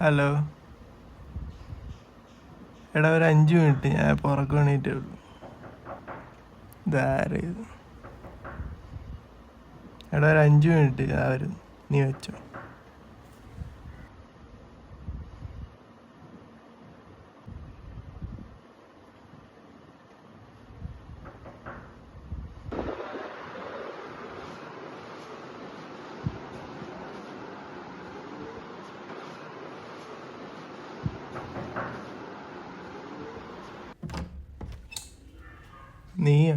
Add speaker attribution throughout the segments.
Speaker 1: Hello. എടാ ഒരു 5 minute, ഞാൻ ഇപ്പോൾ ഉറക്കം എണീറ്റേ ഉള്ളൂ. ഇതാരേ ഇത്? എടാ ഒരു 5 മിനിറ്റ് ആവരും, നീ വെച്ചോ. നീയോ?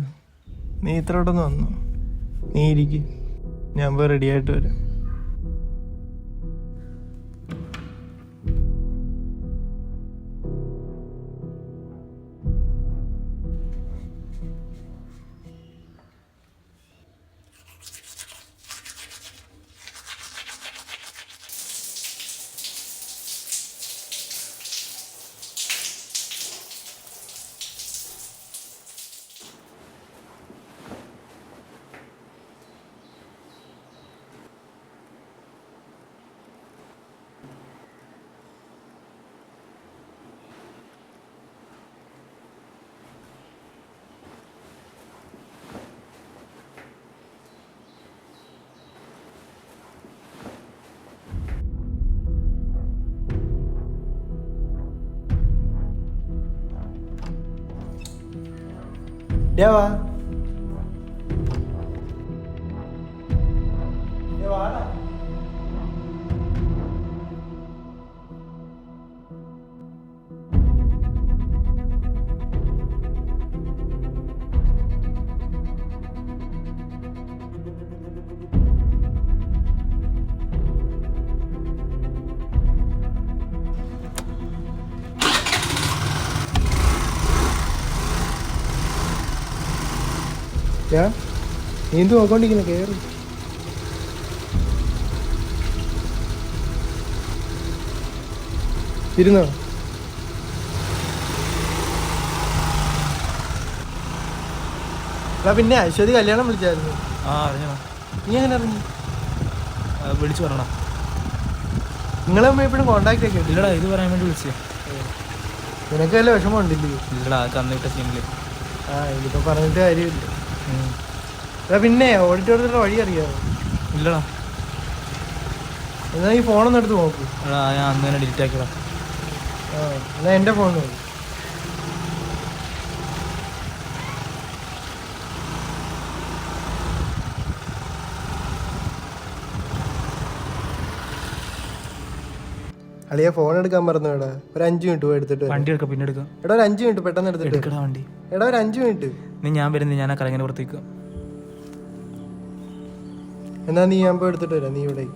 Speaker 1: നീ ഇത്രയോട്ടൊന്ന് വന്നോ? നീ ഇരിക്ക്, ഞാൻ പോയി റെഡി ആയിട്ട് വരാം. ദേവാ, ദേവാടാ. നീ എന്ത് നോക്കോണ്ടിരിക്കുന്ന? കയറി ഇരുന്നോ? എടാ പിന്നെ അശ്വതി കല്യാണം വിളിച്ചായിരുന്നു. നീ എങ്ങനെ അറിഞ്ഞു?
Speaker 2: വിളിച്ചു പറയണം.
Speaker 1: നിങ്ങളെ അമ്മ എപ്പോഴും കോണ്ടാക്ട് ഒക്കെ
Speaker 2: ഇല്ലടാ, ഇത് പറയാൻ വേണ്ടി വിളിച്ചേ.
Speaker 1: നിനക്ക് വല്ല വിഷമം ഉണ്ടില്ലേ?
Speaker 2: ഇല്ലടാ, തന്നിട്ട സീനില്.
Speaker 1: ഇതിപ്പോ പറഞ്ഞിട്ട് കാര്യമില്ല. പിന്നെ ഓഡിറ്റോറിയത്തിലുള്ള വഴി അറിയാമോ?
Speaker 2: ഇല്ലടാ.
Speaker 1: എന്നാ ഈ ഫോണൊന്നും എടുത്ത് നോക്കൂ.
Speaker 2: ഞാൻ അന്ന് തന്നെ ഡിലീറ്റ് ആക്കിയടാ.
Speaker 1: എന്നാ എൻ്റെ ഫോൺ നോക്കൂ. അളിയ ഫോൺ എടുക്കാൻ മറന്നു. എടാ ഒരു 5 മിനിറ്റ് പോയി എടുത്തിട്ട്
Speaker 2: വണ്ടി എടുക്കാം, പിന്നെ എടുക്കാം.
Speaker 1: എടാ ഒരു 5 മിനിറ്റ് പെട്ടെന്ന് എടുത്തിട്ട്
Speaker 2: വണ്ടി.
Speaker 1: എടാ ഒരു 5 മിനിറ്റ്.
Speaker 2: ഞാൻ വരുന്നത്, ഞാൻ ആ കലങ്ങനെ പുറത്തേക്ക്.
Speaker 1: എന്നാ നീ ഞാൻ പോയി എടുത്തിട്ട് വരാം. നീ ഇവിടെ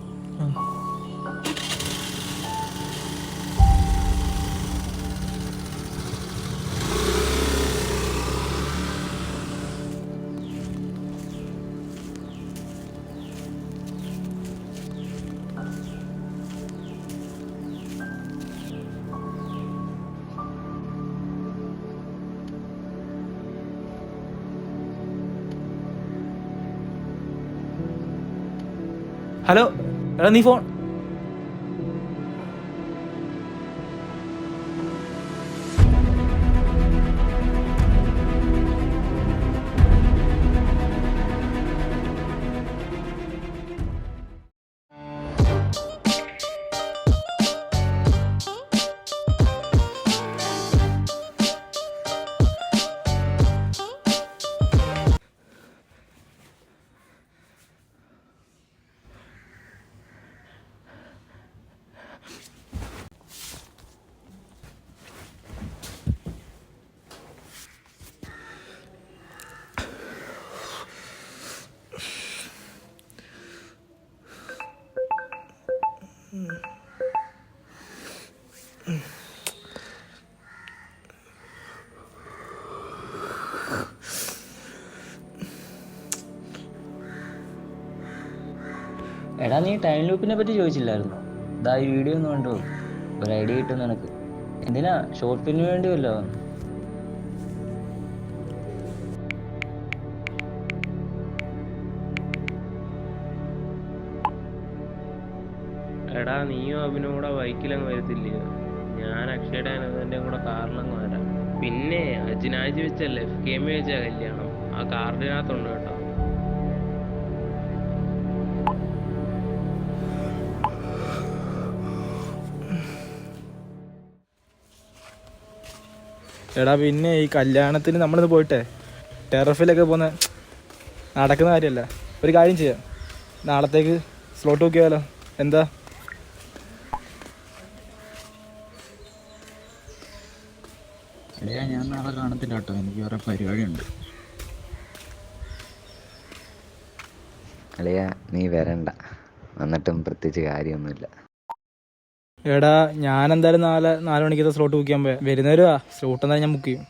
Speaker 2: ഹലോ. എടാ നീ ഫോൺ.
Speaker 3: എടാ, നീ ടൈം ലൂപ്പിനെ പറ്റി ചോദിച്ചില്ലായിരുന്നു? ഇതാ ഈ വീഡിയോ ഒന്ന് കണ്ടോ, ഒരു ഐഡിയ കിട്ടും നിനക്ക്. എന്തിനാ, ഷോർട്ട് ഫിലിമിന് വേണ്ടിയല്ലോ.
Speaker 4: എടാ നീയും അഭിനും കൂടെ ബൈക്കിലങ്ങ് വരത്തില്ലയോ? ഞാൻ അക്ഷയുടെ അനന്തൻ്റെയും കൂടെ കാറിലങ്ങ് വരാം. പിന്നെ അജിനാജ് വെച്ചല്ലേ FKM വെച്ചാ കല്യാണം. ആ കാർഡിനകത്തുണ്ട് കേട്ടോ.
Speaker 2: എടാ പിന്നെ ഈ കല്യാണത്തിന് നമ്മളിന്ന് പോയിട്ടെ ടെറഫിലൊക്കെ പോകുന്ന നടക്കുന്ന കാര്യമല്ല. ഒരു കാര്യം ചെയ്യാം, നാളത്തേക്ക് സ്ലോട്ട് നോക്കിയാലോ? എന്താ?
Speaker 5: ഞാൻ നാളെ കാണത്തില്ല കേട്ടോ, എനിക്ക് വേറെ പരിപാടിയുണ്ട്.
Speaker 6: അളിയ നീ വരണ്ട, വന്നിട്ടും പ്രത്യേകിച്ച് കാര്യമൊന്നുമില്ല.
Speaker 2: എടാ ഞാൻ എന്തായാലും 4 മണിക്കത്തെ സ്ലോട്ട് ബുക്ക് ചെയ്യാൻ പോയാ വരുന്നവരുവാ. സ്ലോട്ട് എന്തായാലും ഞാൻ ബുക്ക് ചെയ്യും.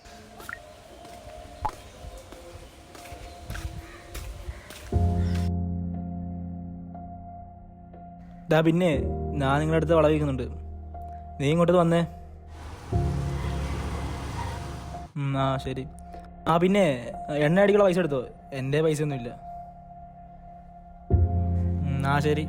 Speaker 2: ഡാ പിന്നെ ഞാൻ നിങ്ങളുടെ അടുത്ത് വള വയ്ക്കുന്നുണ്ട്, നീ ഇങ്ങോട്ട് വന്നേ. ആ ശരി. ആ പിന്നെ എണ്ണ അടിക്കുള്ള പൈസ എടുത്തോ? എൻ്റെ പൈസ ഒന്നുമില്ല. ആ ശരി.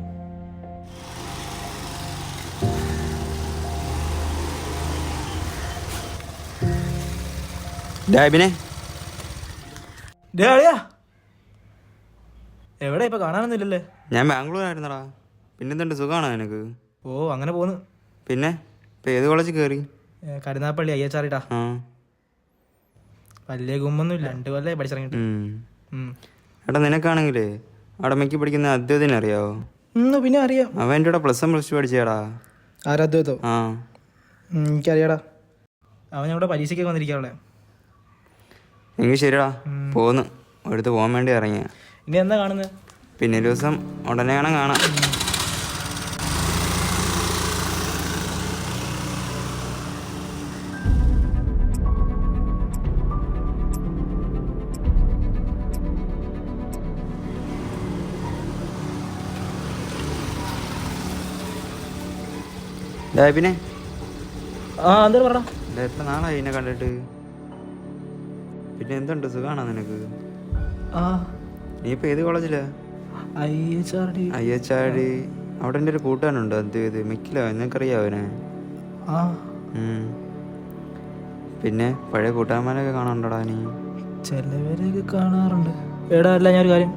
Speaker 2: എവിടെ ഇപ്പൊ കാണാനൊന്നുമില്ലല്ലേ?
Speaker 7: ഞാൻ ബാംഗ്ലൂരായിരുന്നടാ. പിന്നെന്തുണ്ട്, സുഖമാണോ നിനക്ക്?
Speaker 2: ഓ അങ്ങനെ പോന്ന്.
Speaker 7: പിന്നെ ഇപ്പൊ ഏത് കോളേജിൽ കയറി?
Speaker 2: കരുനാപ്പള്ളി IHR.
Speaker 7: ആ
Speaker 2: വലിയ ഗുമ്മൊന്നുമില്ല, 2 കൊല്ലം പഠിച്ചിറങ്ങിട്ട്.
Speaker 7: എടാ നിനക്കാണെങ്കിലേ അവിടെ മെക്കി പഠിക്കുന്ന അദ്വൈതിനെ അറിയാവോ?
Speaker 2: പിന്നെ അറിയാം.
Speaker 7: അവൻ എൻ്റെ കൂടെ +1 +2 പഠിച്ചേടാ.
Speaker 2: ആരാദ്വൈതോ?
Speaker 7: ആ
Speaker 2: എനിക്കറിയാടാ, അവൻ ഞങ്ങളുടെ പരീക്ഷയ്ക്ക് വന്നിരിക്കാവുള്ളേ.
Speaker 7: എങ്കിൽ ശരിടാ, പോന്ന് അടുത്ത് പോകാൻ വേണ്ടി ഇറങ്ങിയ.
Speaker 2: ഇനി എന്താ കാണുന്നത്?
Speaker 7: പിന്നെ ഒരു ദിവസം ഉടനെ കാണാം. പിന്നെ
Speaker 2: എന്താ പറ?
Speaker 7: എത്ര നാളായി എന്നെ കണ്ടിട്ട്? പിന്നെ എന്തുണ്ട്, സുഖമാണോ നിനക്ക്? നീ ഇപ്പൊ ഏത് കോളേജിലാ? IHR. അവിടെ എൻ്റെ ഒരു കൂട്ടുകാരനുണ്ട്, അദ്വൈത്, മിക്കിലോ, നിനക്കറിയാവോ അവനെ? പിന്നെ പഴയ കൂട്ടുകാരന്മാരൊക്കെ കാണാറുണ്ടോടാ നീ?
Speaker 2: ചിലവരൊക്കെ കാണാറുണ്ട്. എടാ അല്ല ഞാനൊരു കാര്യം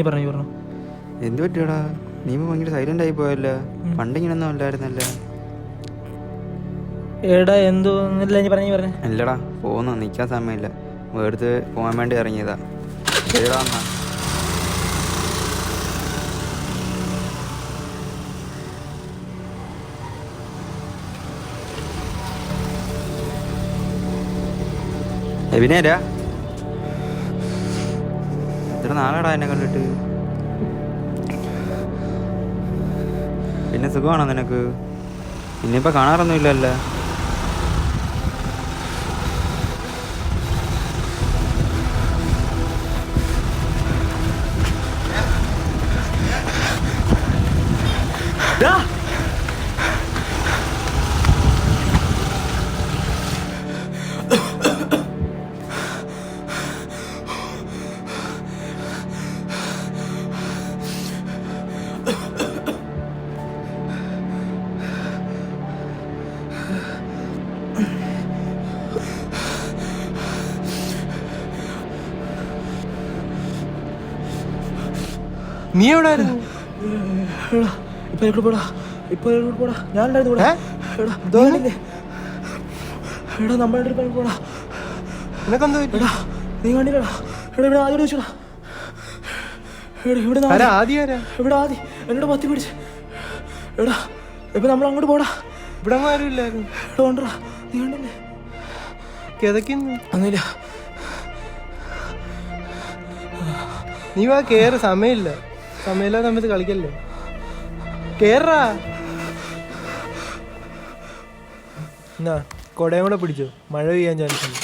Speaker 2: പറഞ്ഞു.
Speaker 7: എന്ത് പറ്റിയടാ? നീ ഭയങ്കര സൈലന്റ് ആയി പോയല്ല, പണ്ടിങ്ങനൊന്നും അല്ലായിരുന്നല്ല.
Speaker 2: എടാ എന്തോ പറഞ്ഞു.
Speaker 7: അല്ലടാ, പോന്നു, നിൽക്കാൻ സമയമില്ല, വേർത്ത് പോകാൻ വേണ്ടി ഇറങ്ങിയതാ. ശരിടാ എന്നാ. എവിനെയാ? എത്ര നാളാടാ എന്നെ കണ്ടിട്ട്? പിന്നെ സുഖമാണോ നിനക്ക്? ഇനിയിപ്പോൾ കാണാറൊന്നുമില്ലല്ലോ.
Speaker 1: നീ എവിടെ ആയിരുന്നു?
Speaker 2: എന്നോട് പത്തി പിടിച്ച് എടാ ഇപ്പൊ നമ്മൾ അങ്ങോട്ട് പോടാ.
Speaker 1: ഇവിടെ ആരും ഇല്ലായിരുന്നു.
Speaker 2: കൊണ്ടുവാ, നീ കണ്ടില്ലേ?
Speaker 1: കിതക്കുന്നു.
Speaker 2: ഒന്നുമില്ല,
Speaker 1: നീ വാ കേറ്, സമയമില്ല സമയത്ത് കളിക്കല്ലേ. കേറാ. എന്നാ കൊടയും കൂടെ പിടിച്ചോ, മഴ പെയ്യാൻ ചാൻസ് ഉണ്ട്.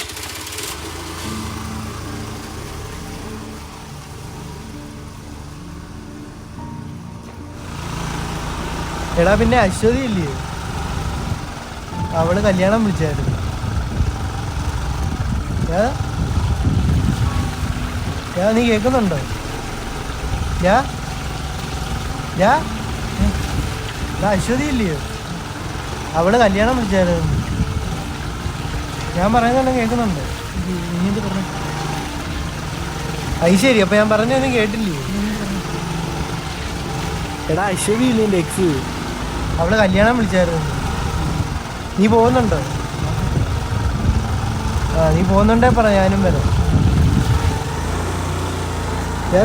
Speaker 1: എടാ പിന്നെ അശ്വതി ഇല്ലേ, അവള് കല്യാണം വിളിച്ചായിരുന്നു. നീ കേൾക്കുന്നുണ്ടോ? അശ്വതി ഇല്ലയോ? അവള് കല്യാണം വിളിച്ചായിരുന്നു. ഞാൻ പറയുന്നുണ്ട് കേൾക്കുന്നുണ്ട്.
Speaker 2: നീ എന്ത് പറഞ്ഞു?
Speaker 1: അത് ശരി, അപ്പൊ ഞാൻ പറഞ്ഞൊന്നും കേട്ടില്ലേ?
Speaker 2: എടാ അശ്വതി ഇല്ലേ എൻ്റെ എക്സ്?
Speaker 1: അവള് കല്യാണം വിളിച്ചായിരുന്നു. നീ പോകുന്നുണ്ടോ? നീ പോകുന്നുണ്ടേ പറ, ഞാനും വരാം.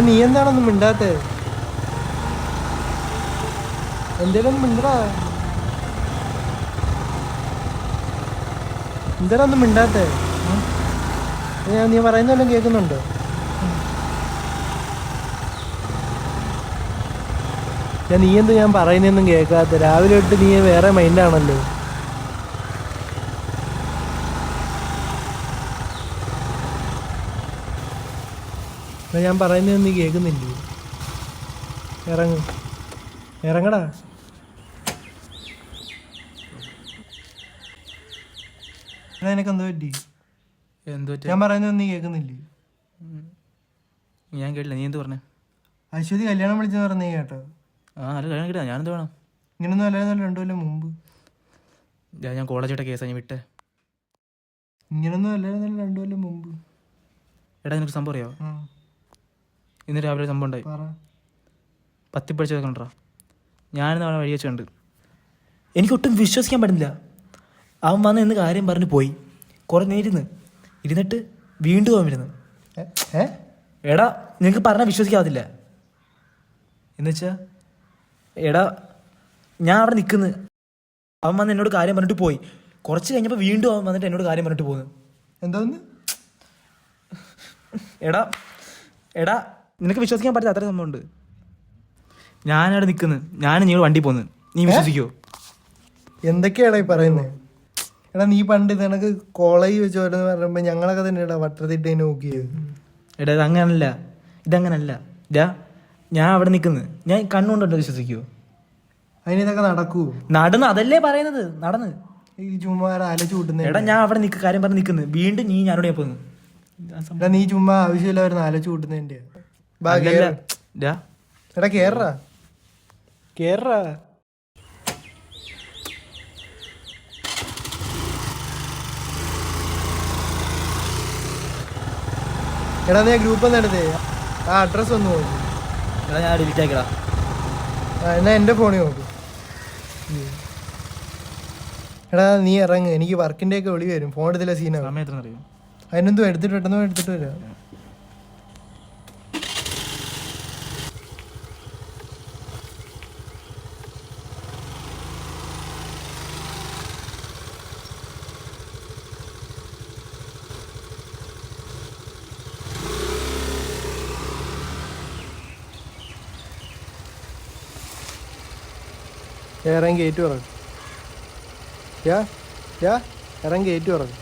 Speaker 1: നീ എന്താണൊന്നും മിണ്ടാത്തേ? എന്തേലും മിണ്ടടാ. എന്താടാ ഒന്നും മിണ്ടാത്തേ? നീ പറയുന്നതെല്ലാം കേൾക്കുന്നുണ്ടോ? നീ എന്ത് ഞാൻ പറയുന്നൊന്നും കേൾക്കാത്ത? രാവിലെ തൊട്ട് നീ വേറെ മൈൻഡാണല്ലോ. ഞാൻ പറയുന്നതൊന്നും നീ കേൾക്കുന്നില്ലേ? ഇറങ്ങടാ. നിനക്ക് എന്തോ പറ്റി?
Speaker 2: എന്തോ
Speaker 1: ഞാൻ പറയുന്നതൊന്നും നീ കേൾക്കുന്നില്ലേ?
Speaker 2: ഞാൻ കേട്ടില്ല. നീ എന്ത് പറഞ്ഞേ?
Speaker 1: അശ്വതി കല്യാണം വിളിച്ചെന്ന് പറഞ്ഞ നീ കേട്ടോ?
Speaker 2: അല്ല കല്യാണം കിട്ടാ. ഞാനെന്ത് വേണം?
Speaker 1: ഇങ്ങനൊന്നും അല്ലായിരുന്നല്ലോ 2 കൊല്ലം മുമ്പ്.
Speaker 2: ഞാൻ കോളേജിട്ട കേസാ ഞാൻ വിട്ടേ.
Speaker 1: ഇങ്ങനൊന്നും അല്ലായിരുന്നല്ലോ 2 കൊല്ലം മുമ്പ്.
Speaker 2: എടാ നിനക്ക് സംഭവം അറിയോ? ഇന്ന് രാവിലെ സംഭവം ഉണ്ടായി. പത്തിപ്പടിച്ച് വെക്കണ്ടാ. ഞാനിന്ന് അവനെ വഴി വെച്ച് കണ്ട്. എനിക്കൊട്ടും വിശ്വസിക്കാൻ പറ്റുന്നില്ല. അവൻ വന്ന് ഇന്ന് കാര്യം പറഞ്ഞ് പോയി. കുറേ നേരം ഇരുന്നിട്ട് വീണ്ടും അവൻ വരുന്നു. എടാ നിനക്ക് പറഞ്ഞാൽ വിശ്വസിക്കാവത്തില്ല. എന്നുവെച്ചാ എടാ ഞാൻ അവിടെ നിൽക്കുന്നു. അവൻ വന്ന് എന്നോട് കാര്യം പറഞ്ഞിട്ട് പോയി. കുറച്ച് കഴിഞ്ഞപ്പോൾ വീണ്ടും അവൻ വന്നിട്ട് എന്നോട് കാര്യം പറഞ്ഞിട്ട് പോകുന്നു.
Speaker 1: എന്തോന്ന്?
Speaker 2: എടാ എടാ നിനക്ക് വിശ്വസിക്കാൻ പറ്റില്ല. അത്ര സംഭവമുണ്ട്. ഞാനവിടെ നിൽക്കുന്നു. ഞാൻ നിങ്ങൾ വണ്ടി പോന്ന്. നീ വിശ്വസിക്കുമോ?
Speaker 1: എന്തൊക്കെയാടാ ഈ പറയുന്നത്? എടാ നീ പണ്ട് ഇതെനക്ക് കോളേജ് വെച്ച് ഓരോന്ന് പറയുമ്പോൾ ഞങ്ങളൊക്കെ തന്നെ ഇടാ വട്ടത്തിട്ട് നോക്കിയത്.
Speaker 2: എടാ ഇതങ്ങനല്ല. ഇതങ്ങനല്ല. ഞാൻ അവിടെ നിൽക്കുന്നു. ഞാൻ കണ്ണുകൊണ്ടോ വിശ്വസിക്കുമോ?
Speaker 1: അതിനിതൊക്കെ നടക്കൂ?
Speaker 2: നടന്ന് അതല്ലേ പറയുന്നത്. നടന്ന്
Speaker 1: ഈ ചുമ്മാ അലച്ചു കൂട്ടുന്ന.
Speaker 2: എടാ ഞാൻ അവിടെ കാര്യം പറഞ്ഞ് നിൽക്കുന്നു. വീണ്ടും നീ ഞാനോട് ഞാൻ പോന്നു.
Speaker 1: എടാ നീ ചുമ്മാ ആവശ്യമില്ലായിരുന്നു അലച്ചു കൂട്ടുന്നതിന്റെ. എടാ കേറാ. എടാ നീ ഗ്രൂപ്പ് ഒന്ന് എടുത്തേ. ആ അഡ്രസ് ഒന്ന് നോക്ക്.
Speaker 2: എടാ ഞാൻ ഡിലീറ്റ് ആക്കിടാ.
Speaker 1: എന്നാ എൻ്റെ ഫോണിൽ നോക്ക്. എടാ നീ ഇറങ്ങ്. എനിക്ക് വർക്കിൻ്റെ ഒക്കെ വിളി വരും. ഫോൺ എടുത്തില്ല സീനാവും.
Speaker 2: സമയം എത്ര അറിയോ?
Speaker 1: അതിനെന്തും പെട്ടെന്ന് എടുത്തിട്ട് വരാം. ഇറങ്ങി കയറ്റി പറഞ്ഞു. ഇറങ്ങി കയറ്റി പറഞ്ഞു.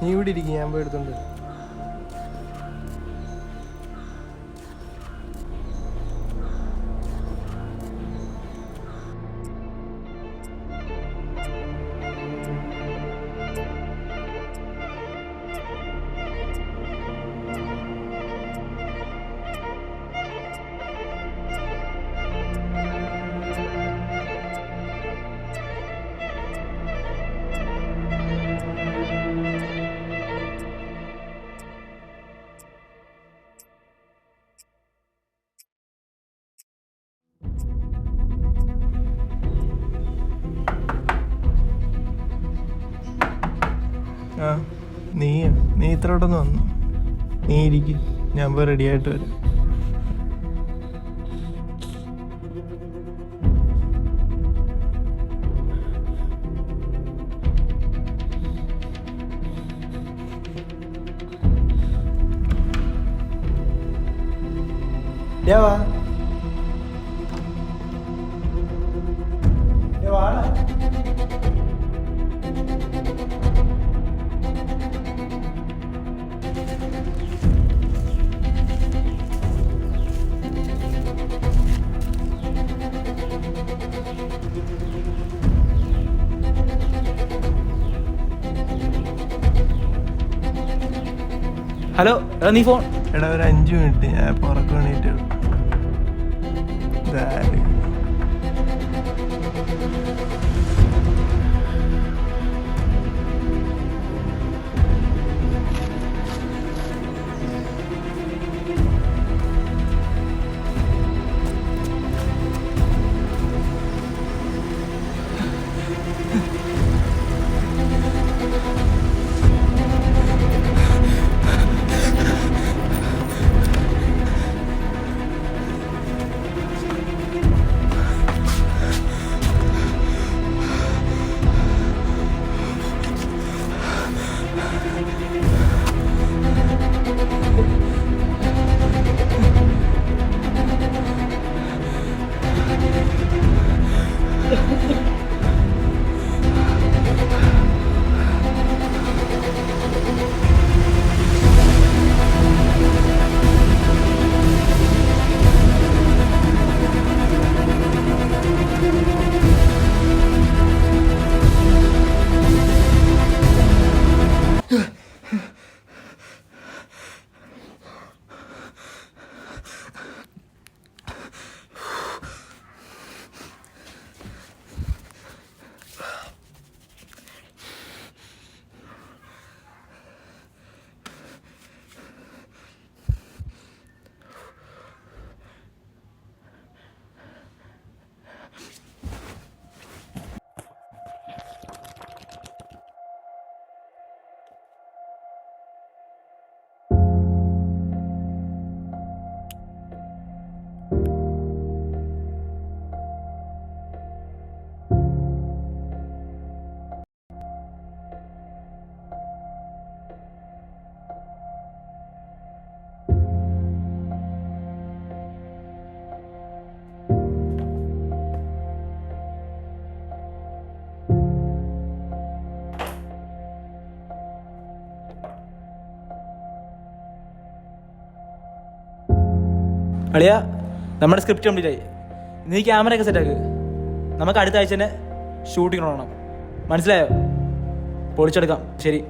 Speaker 1: നീ ഇവിടെ ഇരിക്കും, ഞാൻ പോയി എടുത്തോണ്ട് വരാം. നീ ഇത്രയോട്ടൊന്ന് വന്നു. നീ ഇരിക്കും, ഞാൻ പോയി റെഡി ആയിട്ട് വരാം. ദേവാ
Speaker 2: ഹലോ എടാ നീ ഫോൺ
Speaker 1: എടാ ഒരു 5 മിനിറ്റ് ഞാൻ പുറക്ക് വേണ്ടിയിട്ട്
Speaker 2: അളിയ നമ്മുടെ സ്ക്രിപ്റ്റ് കംപ്ലീറ്റ് ആയി. നീ ക്യാമറയൊക്കെ സെറ്റാക്ക്. നമുക്ക് അടുത്ത ആഴ്ച തന്നെ ഷൂട്ടിംഗ് തുടങ്ങണം. മനസ്സിലായോ? പൊളിച്ചെടുക്കാം. ശരി.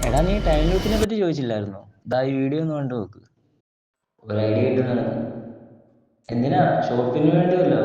Speaker 3: എടാ നീ ടൈം ലൂപ്പിനെ പറ്റി ചോദിച്ചില്ലായിരുന്നോ? ദാ ഈ വീഡിയോ ഒന്ന് കണ്ടു നോക്ക്. ഒരു ഐഡിയ കിട്ടും നിനക്ക്. എന്തിനാ? ഷോർട്ട് ഫിലിമിന് വേണ്ടിയല്ലോ.